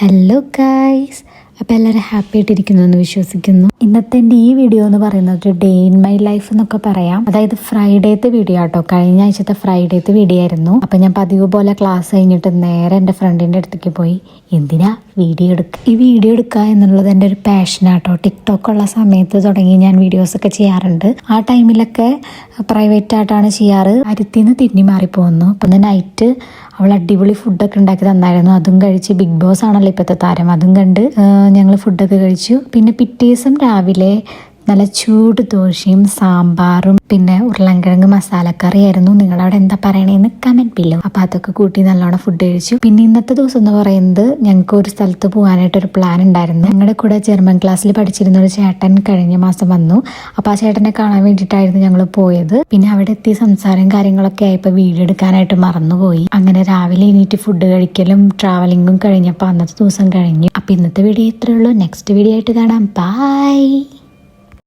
Hello guys, അപ്പോൾ എല്ലാവരും happy ആയിട്ടിരിക്കുന്നു എന്ന് വിശ്വസിക്കുന്നു. ഇന്നത്തെ എൻ്റെ ഈ വീഡിയോ എന്ന് പറയുന്നത് ഒരു ഡേ ഇൻ മൈ ലൈഫ് എന്നൊക്കെ പറയാം. അതായത് ഫ്രൈഡേത്തെ വീഡിയോ ആട്ടോ. കഴിഞ്ഞ ആഴ്ചത്തെ ഫ്രൈഡേത്തെ വീഡിയോ ആയിരുന്നു. അപ്പം ഞാൻ പതിവ് പോലെ ക്ലാസ് കഴിഞ്ഞിട്ട് നേരെ എൻ്റെ ഫ്രണ്ടിൻ്റെ അടുത്തേക്ക് പോയി. എന്തിനാ വീഡിയോ എടുക്കുക, ഈ വീഡിയോ എടുക്കുക എന്നുള്ളത് എൻ്റെ ഒരു പാഷനാട്ടോ. ടിക്ടോക്ക് ഉള്ള സമയത്ത് തുടങ്ങി ഞാൻ വീഡിയോസൊക്കെ ചെയ്യാറുണ്ട്. ആ ടൈമിലൊക്കെ പ്രൈവറ്റ് ആയിട്ടാണ് ചെയ്യാറ്. അരുത്തിന്ന് തിന്നി മാറിപ്പോകുന്നു. അപ്പം നൈറ്റ് അവൾ അടിപൊളി ഫുഡൊക്കെ ഉണ്ടാക്കി തന്നായിരുന്നു. അതും കഴിച്ച്, ബിഗ് ബോസ് ആണല്ലോ ഇപ്പോഴത്തെ താരം, അതും കണ്ട് ഞങ്ങൾ ഫുഡൊക്കെ കഴിച്ചു. പിന്നെ പിറ്റേ ദിവസം രാവിലെ നല്ല ചൂട് ദോശയും സാമ്പാറും പിന്നെ ഉരുളൻകിഴങ്ങ് മസാലക്കറിയായിരുന്നു. നിങ്ങളവിടെ എന്താ പറയണേന്ന് കമന്റ് ബില്ലോ. അപ്പോൾ അതൊക്കെ കൂട്ടി നല്ലോണം ഫുഡ് കഴിച്ചു. പിന്നെ ഇന്നത്തെ ദിവസം എന്ന് പറയുന്നത് ഞങ്ങൾക്ക് ഒരു സ്ഥലത്ത് പോകാനായിട്ടൊരു പ്ലാൻ ഉണ്ടായിരുന്നു. ഞങ്ങളുടെ കൂടെ ജർമ്മൻ ക്ലാസ്സിൽ പഠിച്ചിരുന്ന ഒരു ചേട്ടൻ കഴിഞ്ഞ മാസം വന്നു. അപ്പോൾ ആ ചേട്ടനെ കാണാൻ വേണ്ടിയിട്ടായിരുന്നു ഞങ്ങൾ പോയത്. പിന്നെ അവിടെ എത്തി സംസാരം കാര്യങ്ങളൊക്കെ ആയപ്പോൾ വീഡിയോ എടുക്കാനായിട്ട് മറന്നുപോയി. അങ്ങനെ രാവിലെ എണീറ്റ് ഫുഡ് കഴിക്കലും ട്രാവലിങ്ങും കഴിഞ്ഞപ്പോൾ അന്നത്തെ ദിവസം കഴിഞ്ഞു. അപ്പോൾ ഇന്നത്തെ വീഡിയോ ഇത്രയേ ഉള്ളൂ. നെക്സ്റ്റ് വീഡിയോ ആയിട്ട് കാണാം. ബൈ.